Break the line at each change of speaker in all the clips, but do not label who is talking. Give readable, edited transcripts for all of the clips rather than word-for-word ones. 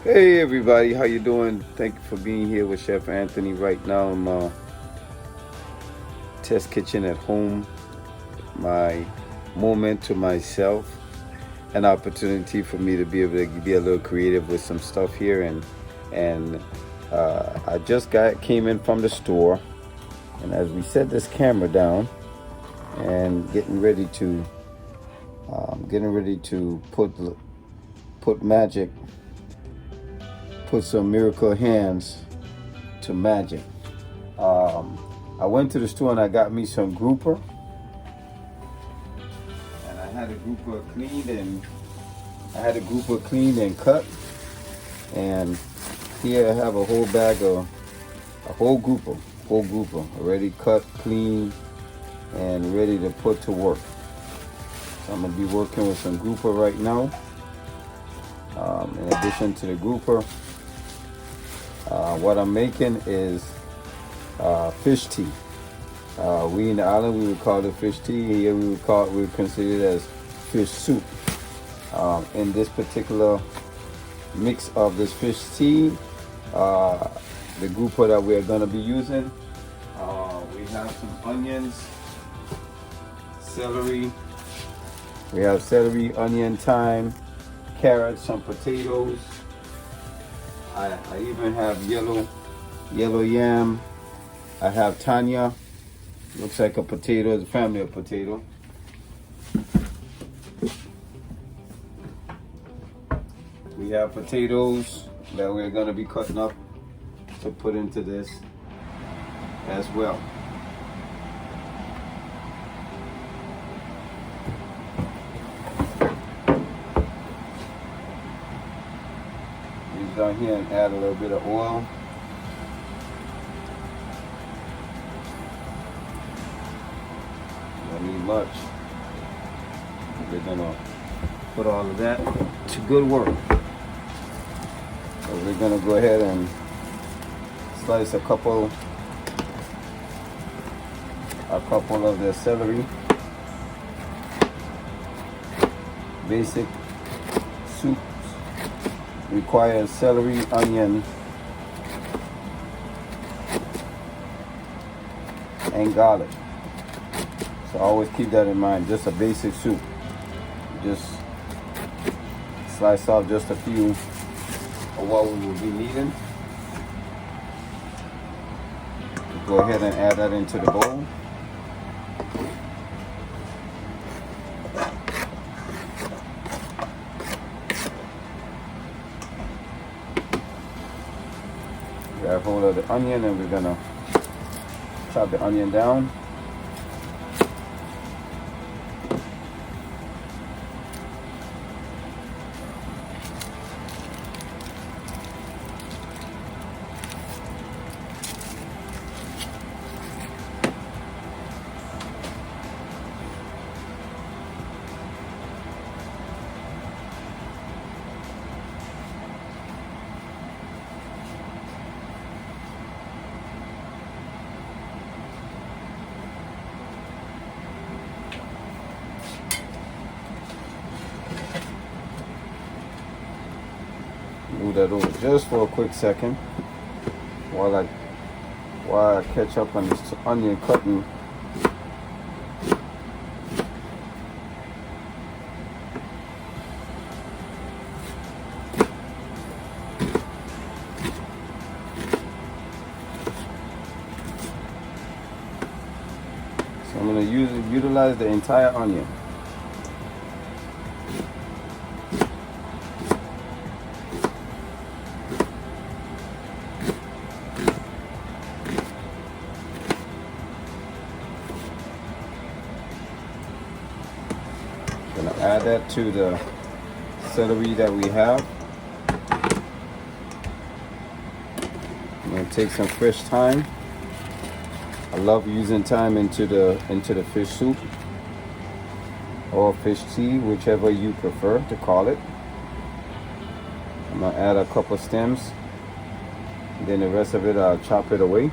Hey everybody, how you doing? Thank you for being here with Chef Anthony. Right now, I'm test kitchen at home. My moment to myself, an opportunity for me to be able to be a little creative with some stuff here, and I just got came in from the store, and as we set this camera down and getting ready to put magic, put some miracle hands to magic. Um, I went to the store and I got me some grouper, and I had a grouper cleaned and cut. And here I have a whole bag of a whole grouper already cut, clean, and ready to put to work. So I'm gonna be working with some grouper right now. In addition to the grouper, what I'm making is fish tea. We in the island we would call it fish tea. Here we would consider it as fish soup. In this particular mix of this fish tea, the grouper that we're gonna be using, we have some onions, celery. We have celery, onion, thyme, carrots, some potatoes. I even have yellow yam. I have Tanya. Looks like a potato. It's a family of potato. We have potatoes that we're gonna be cutting up to put into this as well. Use down here and add a little bit of oil. Don't need much. We're gonna put all of that to good work. So we're gonna go ahead and slice a couple of the celery. Basic soups require celery, onion, and garlic. So always keep that in mind. Just a basic soup. Just slice off just a few of what we will be needing. Go ahead and add that into the bowl. Grab hold of the onion and we're gonna chop the onion down. Move that over just for a quick second while I catch up on this onion cutting. So I'm going to utilize the entire onion. Gonna add that to the celery that we have. I'm gonna take some fresh thyme. I love using thyme into the fish soup or fish tea, whichever you prefer to call it. I'm gonna add a couple stems, and then the rest of it I'll chop it away.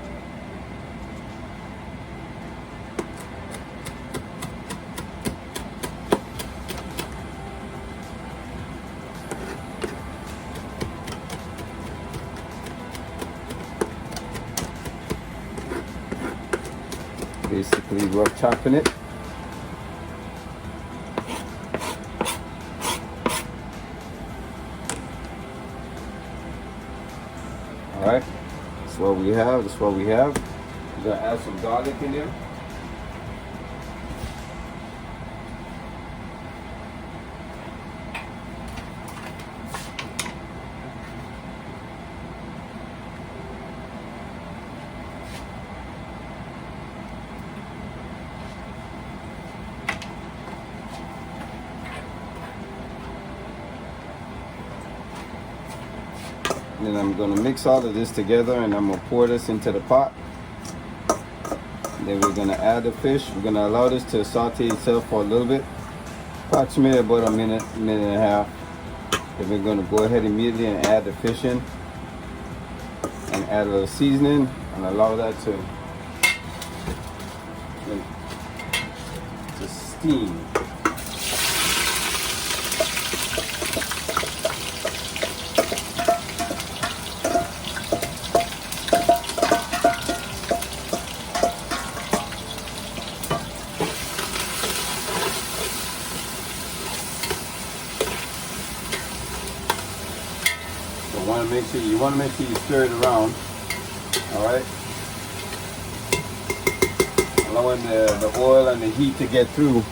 Basically rough chopping it. All right, that's what we have. That's what we have. We're gonna add some garlic in there. Then I'm gonna mix all of this together and I'm gonna pour this into the pot. Then we're gonna add the fish. We're gonna allow this to saute itself for a little bit, approximately about a minute, minute and a half. Then we're gonna go ahead immediately and add the fish in and add a little seasoning and allow that to steam. You want to make sure you stir it around. All right, allowing the oil and the heat to get through.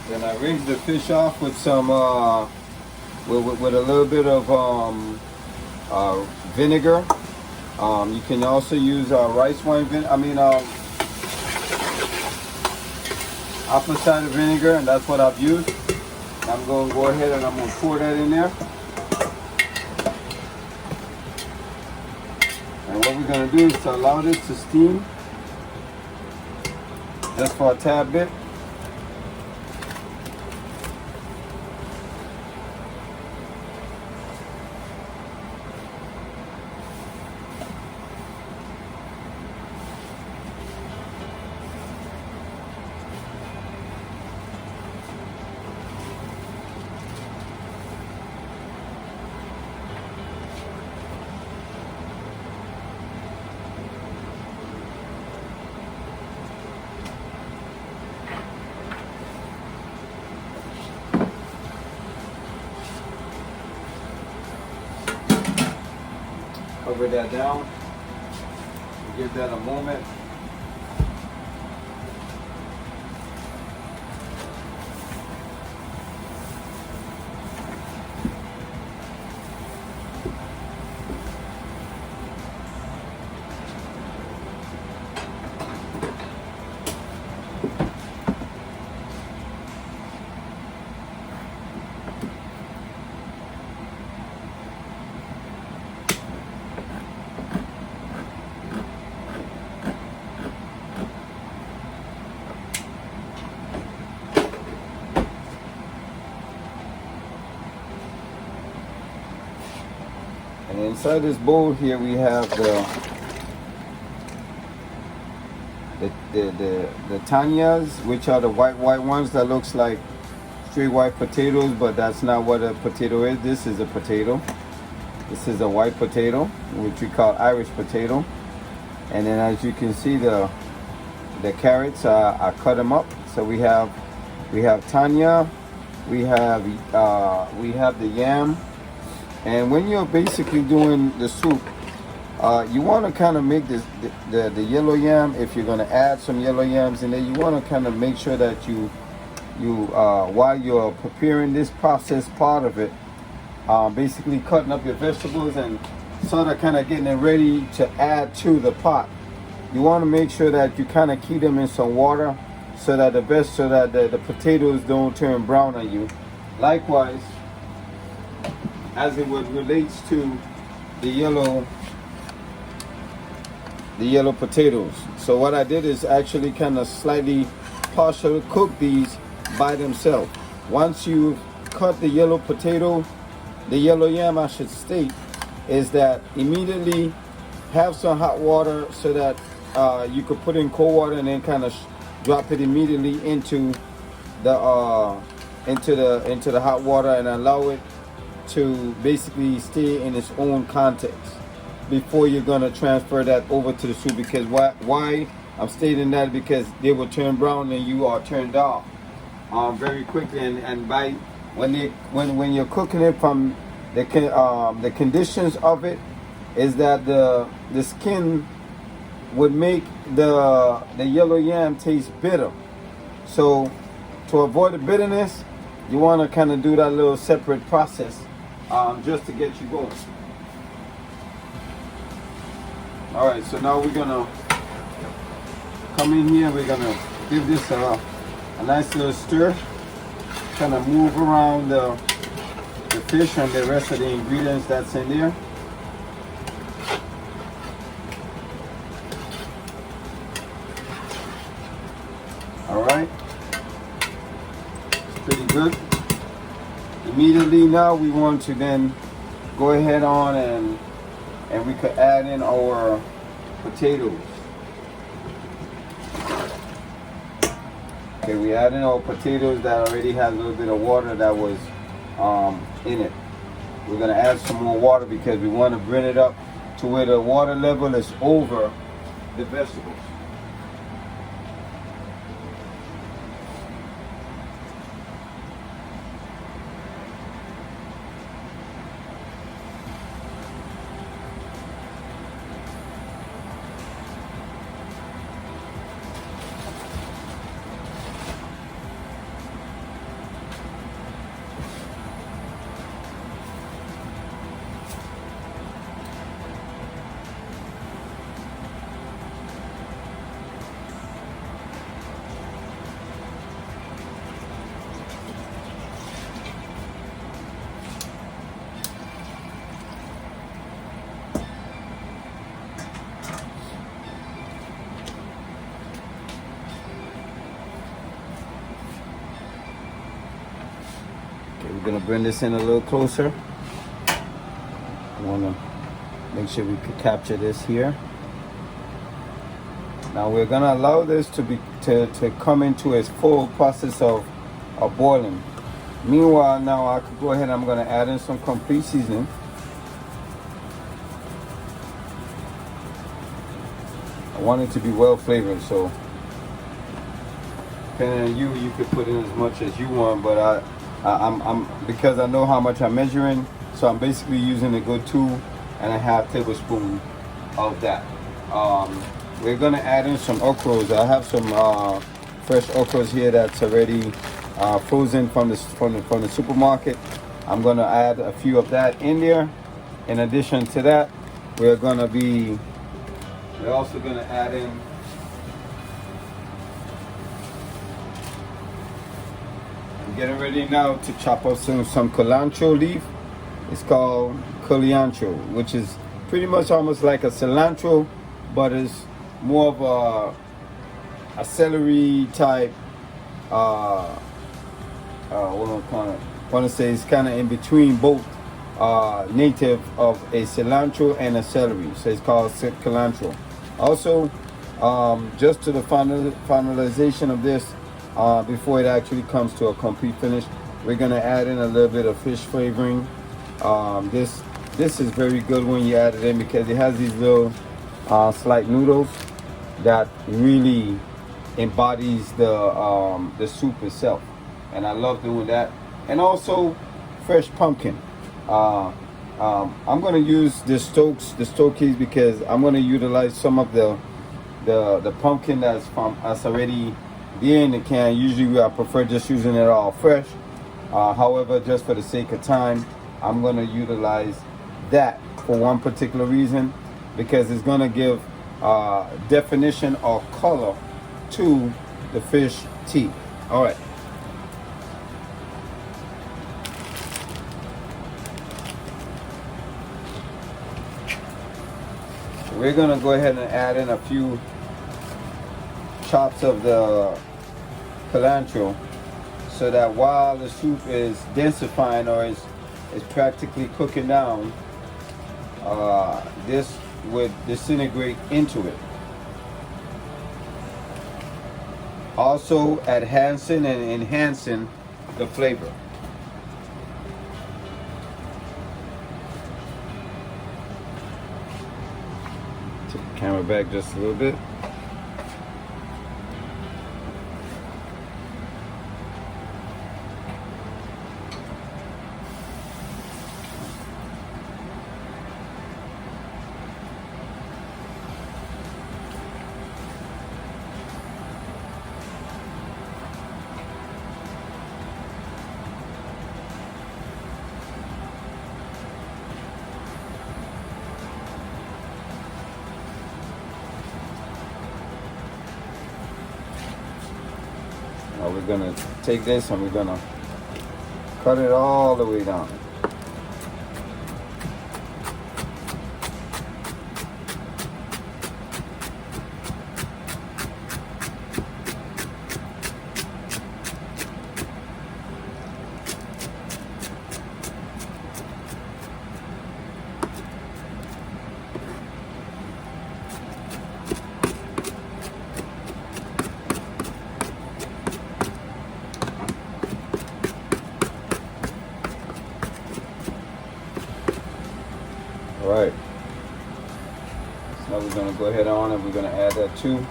Then I rinse the fish off with some with a little bit of vinegar. You can also use rice wine vinegar. Apple cider vinegar, and that's what I've used. I'm going to go ahead and I'm going to pour that in there. And what we're going to do is to allow this to steam just for a tad bit. Cover that down. Give that a moment. And inside this bowl here we have the Tanyas, which are the white ones that looks like straight white potatoes, but that's not what a potato is. This is a potato. This is a white potato, which we call Irish potato. And then as you can see, the carrots, I cut them up. So we have Tanya, we have the yam. And when you're basically doing the soup, You want to kind of make this the yellow yam. If you're going to add some yellow yams in there, you want to kind of make sure that you while you're preparing this process part of it, basically cutting up your vegetables and sort of kind of getting it ready to add to the pot. You want to make sure that you kind of keep them in some water so that the potatoes don't turn brown on you. Likewise, as it would relates to the yellow potatoes. So what I did is actually kind of slightly partially cook these by themselves. Once you cut the yellow potato, the yellow yam I should state, is that immediately have some hot water so that you could put in cold water and then kind of drop it immediately into the hot water and allow it to basically stay in its own context before you're going to transfer that over to the soup. Because why I'm stating that, because they will turn brown and you are turned off very quickly, and by when you're cooking it from the conditions of it is that the skin would make the yellow yam taste bitter. So to avoid the bitterness, you want to kind of do that little separate process just to get you going. All right, so now we're gonna come in here. We're gonna give this a nice little stir. Kind of move around the fish and the rest of the ingredients that's in there. All right, pretty good. Immediately now we want to then go ahead on and we could add in our potatoes. Okay, we add in our potatoes that already has a little bit of water that was in it. We're gonna add some more water because we want to bring it up to where the water level is over the vegetables. We're gonna bring this in a little closer. I wanna make sure we can capture this here. Now we're gonna allow this to come into its full process of boiling. Meanwhile, now I could go ahead and I'm gonna add in some complete seasoning. I want it to be well flavored, so depending on you, you could put in as much as you want, but I'm because I know how much I'm measuring, so I'm basically using a good 2.5 tablespoons of that. We're gonna add in some okras. I have some fresh okras here that's already frozen from the supermarket. I'm gonna add a few of that in there. In addition to that, we're also gonna add in getting ready now to chop up some cilantro leaf. It's called cilantro, which is pretty much almost like a cilantro, but it's more of a celery type. What I'm want to say is kind of in between both native of a cilantro and a celery. So it's called cilantro. Also, just to the finalization of this. Before it actually comes to a complete finish, we're gonna add in a little bit of fish flavoring. This is very good when you add it in because it has these little slight noodles that really embodies the soup itself, and I love doing that. And also fresh pumpkin. I'm going to use the Stokies because I'm going to utilize some of the pumpkin that's already there in the can. Usually I prefer just using it all fresh. However, just for the sake of time, I'm going to utilize that for one particular reason, because it's going to give definition or color to the fish tea. All right. We're going to go ahead and add in a few chops of the cilantro, so that while the soup is densifying or is practically cooking down, this would disintegrate into it. Also enhancing the flavor. Take the camera back just a little bit. Now we're gonna take this and we're gonna cut it all the way down. Alright, so now we're going to go ahead on and we're going to add that too.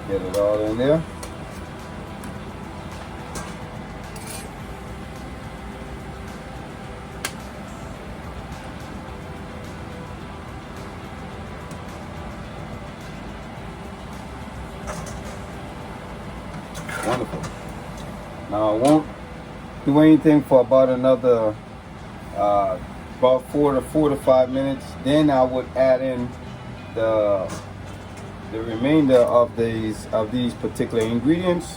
Get it all in there. Wonderful. Now I won't do anything for about another about 4 to 5 minutes. Then I would add in the remainder of these particular ingredients,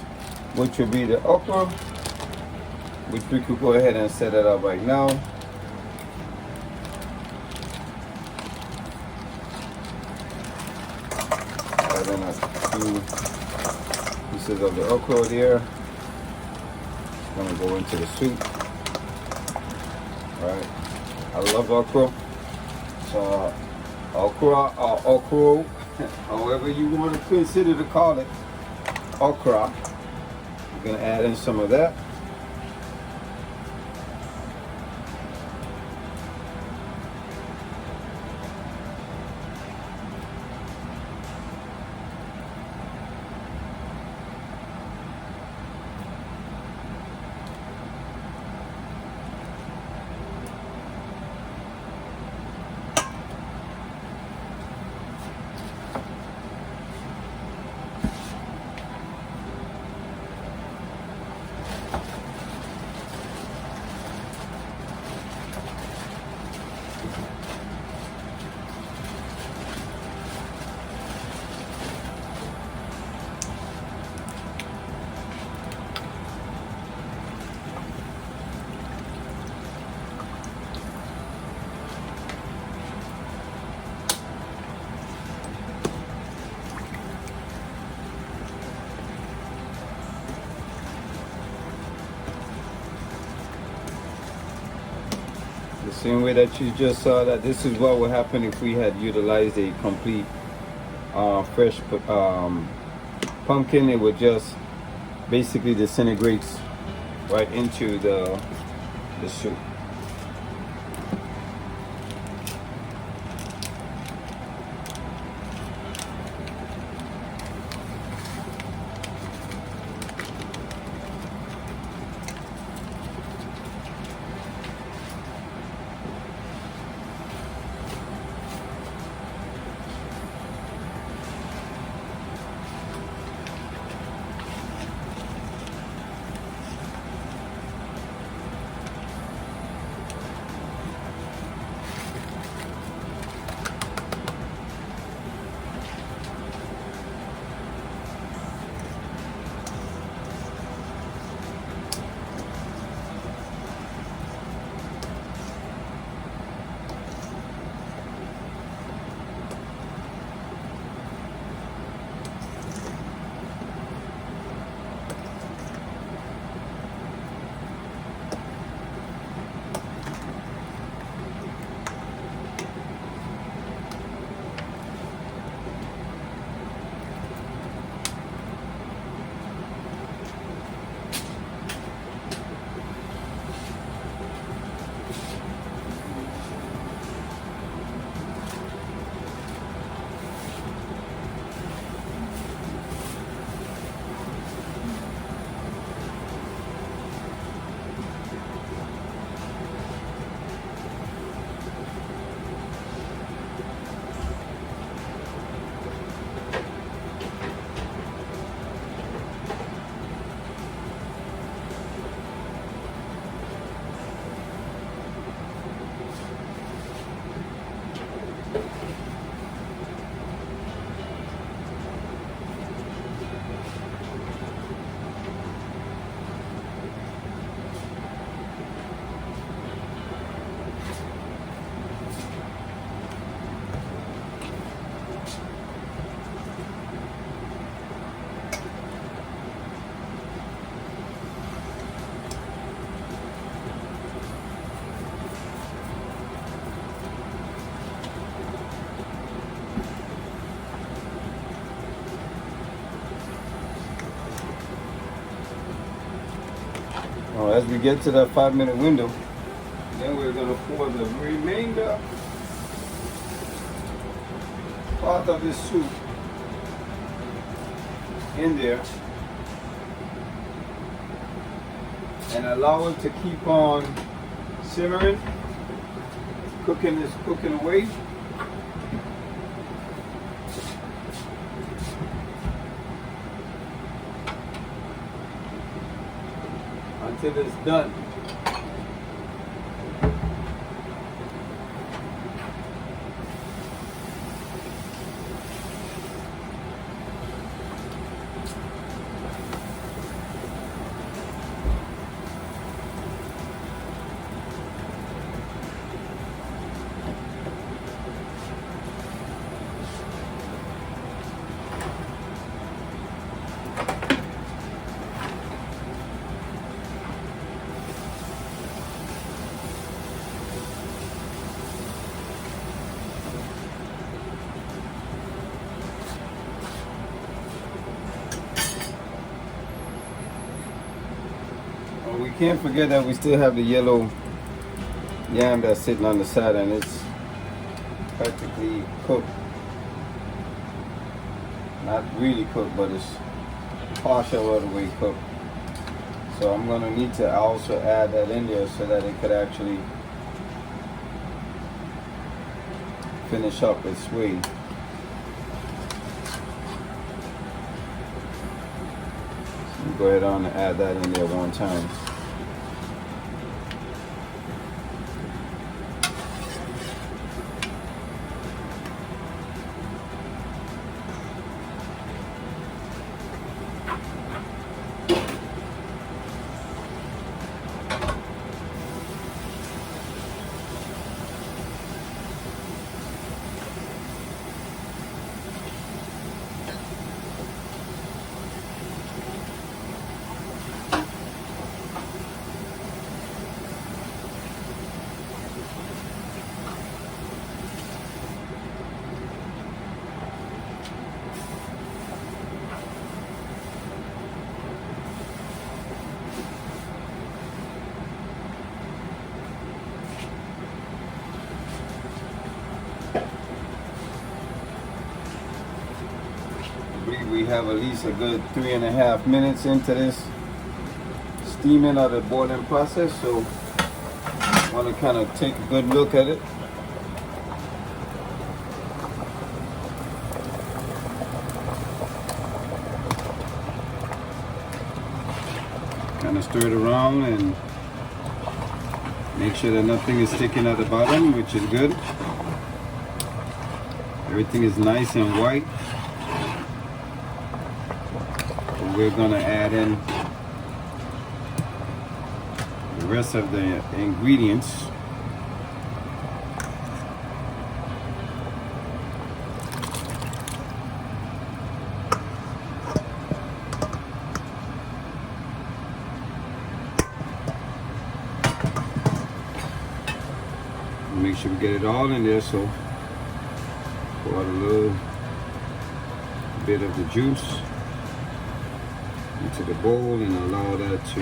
which would be the okra, which we could go ahead and set it up right now. Add in a few pieces of the okra there. Gonna go into the soup. All right, I love okra. So okra or okra, however you want to consider to call it, okra. We're gonna add in some of that. The same way that you just saw that, this is what would happen if we had utilized a complete fresh pumpkin. It would just basically disintegrates right into the soup. As we get to that 5-minute window, then we're going to pour the remainder part of this soup in there and allow it to keep on simmering, cooking away. Until it's done. We can't forget that we still have the yellow yam that's sitting on the side, and it's practically cooked. Not really cooked, but it's partial of the way cooked. So I'm going to need to also add that in there so that it could actually finish up its way. So go ahead on and add that in there one time. We have at least a good 3.5 minutes into this steaming or the boiling process, so I want to kind of take a good look at it. Kind of stir it around and make sure that nothing is sticking at the bottom, which is good. Everything is nice and white. We're going to add in the rest of the ingredients. Make sure we get it all in there, so pour out a little bit of the juice into the bowl and allow that to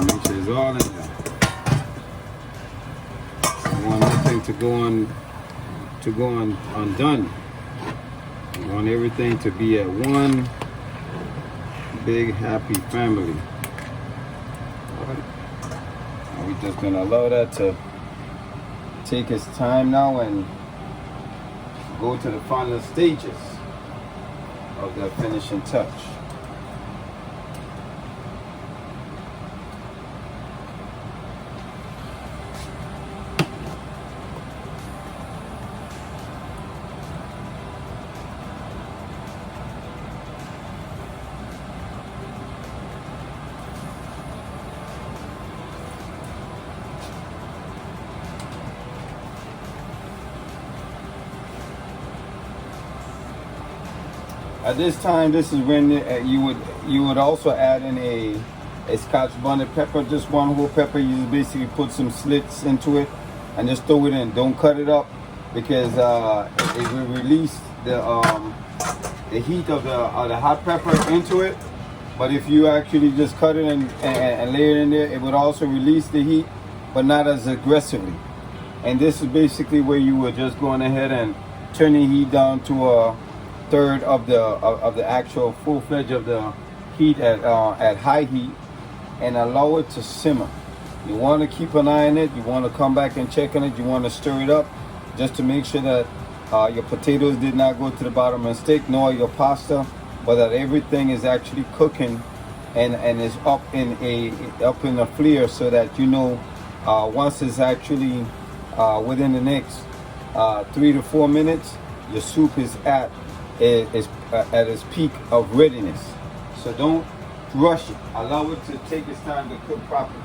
make sure it's all in there. I want nothing to go on undone. I want everything to be at one big happy family. We're just going to allow that to take its time now and go to the final stages of the finishing touch. At this time, this is when you would also add in a Scotch bonnet pepper, just one whole pepper. You basically put some slits into it and just throw it in. Don't cut it up because it will release the heat of the hot pepper into it. But if you actually just cut it and lay it in there, it would also release the heat, but not as aggressively. And this is basically where you were just going ahead and turning heat down to a third of the actual full-fledged of the heat at high heat, and allow it to simmer. You want to keep an eye on it. You want to come back and check on it. You want to stir it up just to make sure that your potatoes did not go to the bottom and stick, nor your pasta, but that everything is actually cooking and is up in a flare, so that you know once it's actually within the next 3 to 4 minutes, your soup is at its peak of readiness. So don't rush it. Allow it to take its time to cook properly.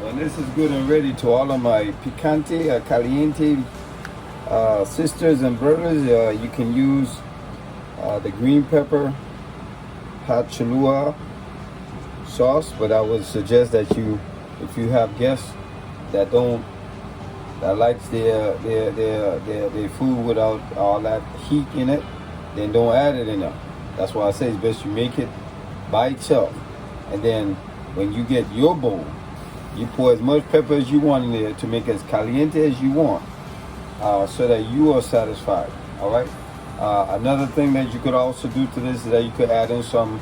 And this is good and ready to all of my picante, caliente sisters and brothers. You can use the green pepper hot Cholula sauce, but I would suggest that if you have guests that likes their food without all that heat in it, then don't add it in there. That's why I say it's best you make it by itself, and then when you get your bowl, you pour as much pepper as you want in there to make it as caliente as you want, so that you are satisfied. All right. Another thing that you could also do to this is that you could add in some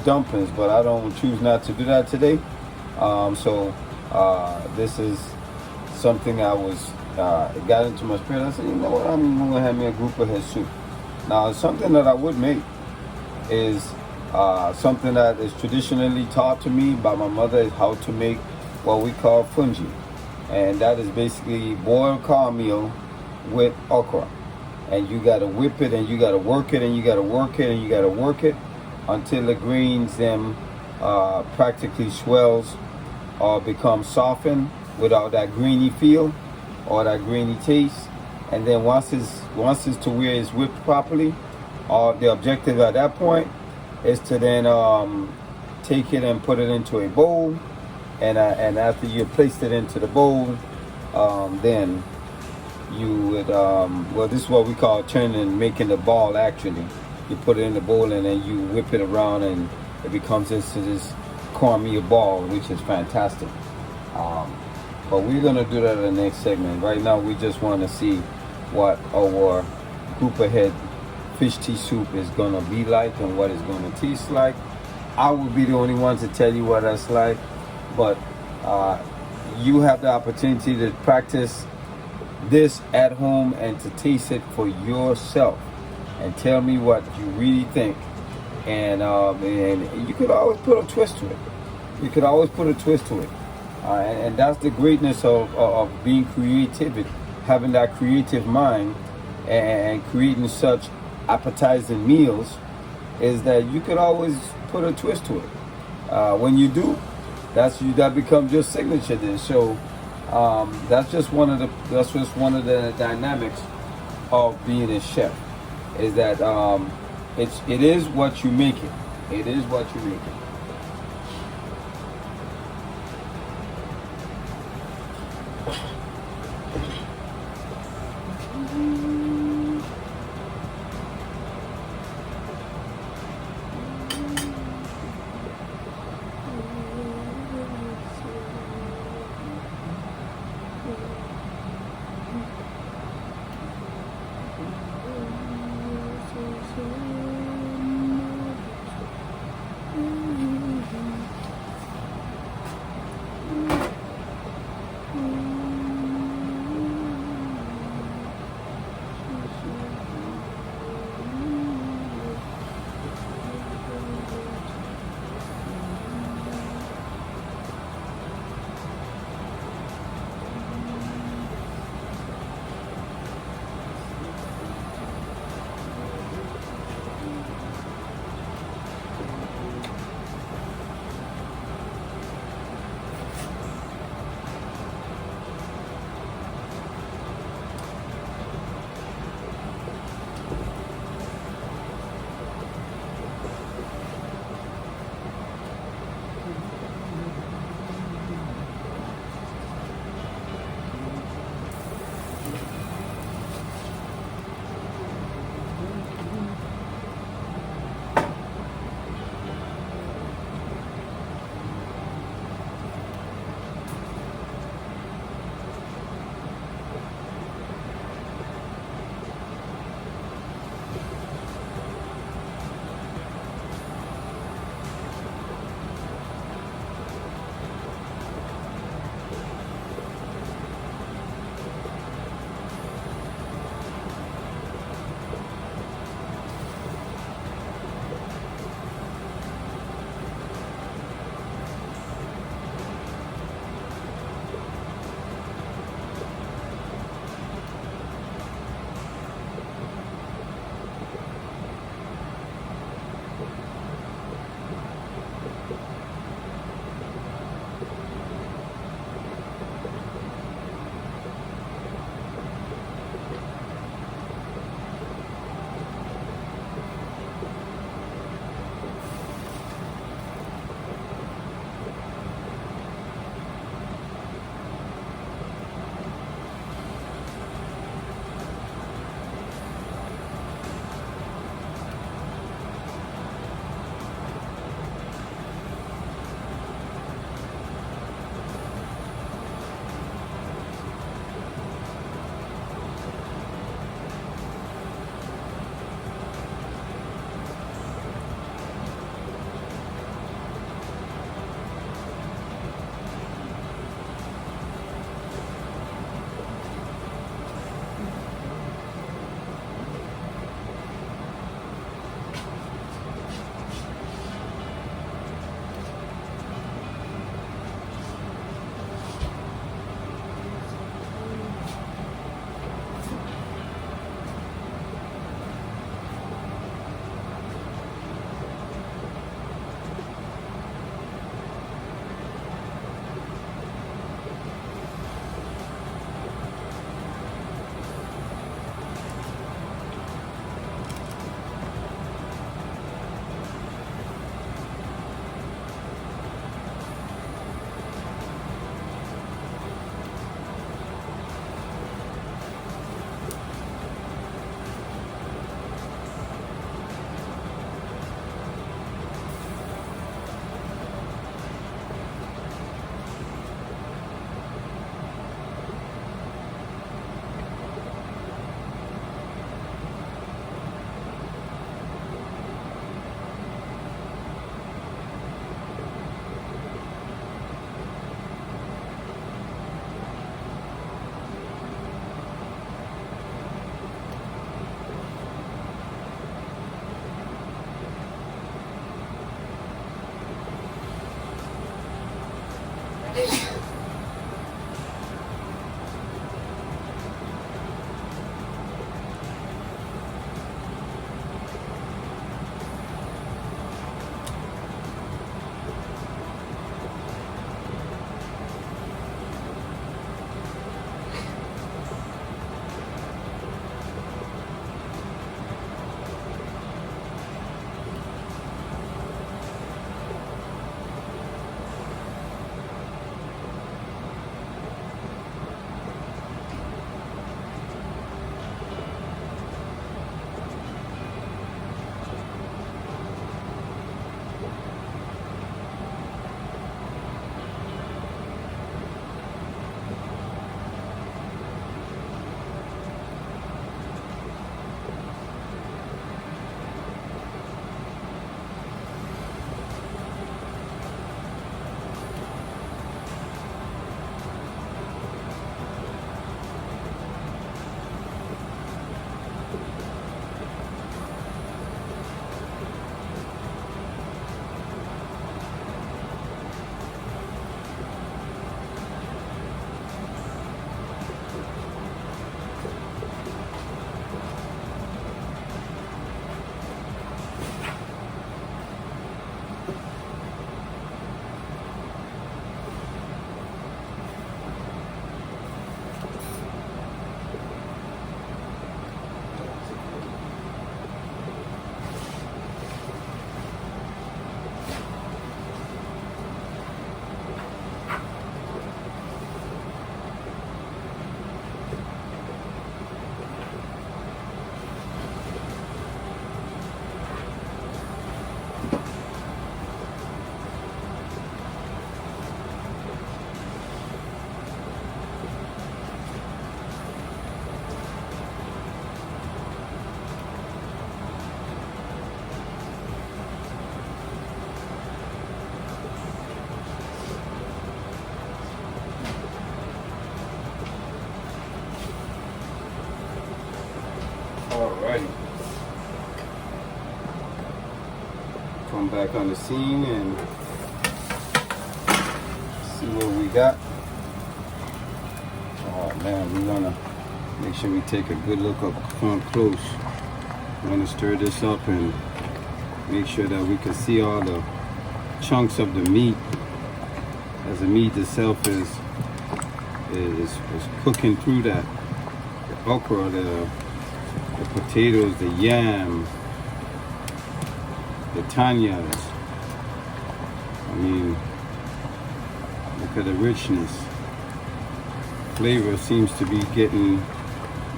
dumplings, but I don't choose not to do that today. This is something I was it got into my spirit. I said, you know what, I'm gonna have me a grouper head soup. Now, something that I would make is something that is traditionally taught to me by my mother, is how to make what we call fungi, and that is basically boiled cornmeal with okra, and you got to whip it, and you got to work it, and you got to work it, and you got to work it until the grains them practically swells or become softened without that greeny feel, or that grainy taste. And then once it's to where it's whipped properly, the objective at that point is to then take it and put it into a bowl. And after you placed it into the bowl, then you would well, this is what we call turning and making the ball. Actually, you put it in the bowl and then you whip it around, and it becomes this cornmeal ball, which is fantastic. But we're gonna do that in the next segment. Right now, we just want to see what our grouper head fish tea soup is gonna be like and what it's gonna taste like. I will be the only one to tell you what that's like, but you have the opportunity to practice this at home and to taste it for yourself and tell me what you really think. And you could always put a twist to it. You could always put a twist to it. And that's the greatness of being creative, having that creative mind and creating such appetizing meals, is that you could always put a twist to it. When you do, that becomes your signature dish. So that's just one of the dynamics of being a chef, is that it is what you make it. It is what you make it. Alrighty. Come back on the scene and see what we got. Oh man, we're gonna make sure we take a good look up front close. I'm gonna stir this up and make sure that we can see all the chunks of the meat, as the meat itself is cooking through that. The okra, the potatoes, the yam, the tanyas. I mean, look at the richness. Flavor seems to be getting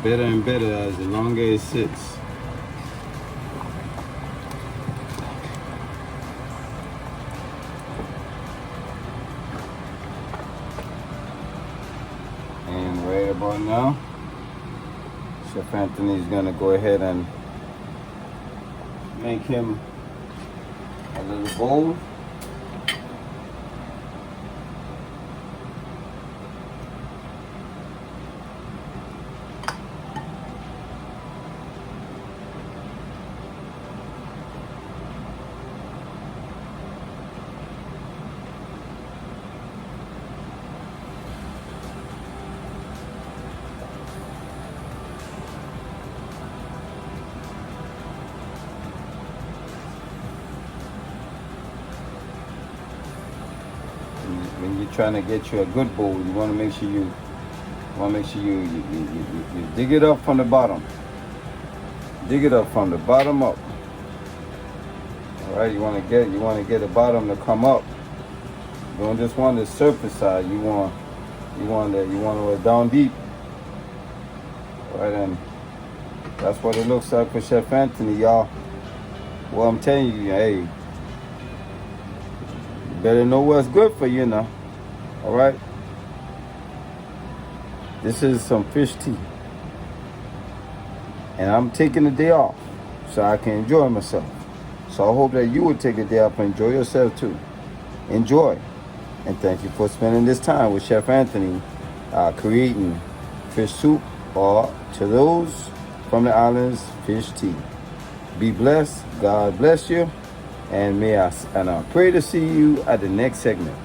better and better as the longer it sits. And right about now, Chef Anthony's gonna go ahead and make him a little bowl. When you're trying to get you a good bowl, you want to make sure you dig it up from the bottom. Dig it up from the bottom up. All right, you want to get the bottom to come up. You don't just want the surface side. You want it down deep. All right, and that's what it looks like for Chef Anthony, y'all. Well, I'm telling you, hey, you better know what's good for you now. All right. This is some fish tea. And I'm taking the day off so I can enjoy myself. So I hope that you will take a day off and enjoy yourself too. Enjoy. And thank you for spending this time with Chef Anthony creating fish soup, or to those from the islands, fish tea. Be blessed. God bless you. And I pray to see you at the next segment.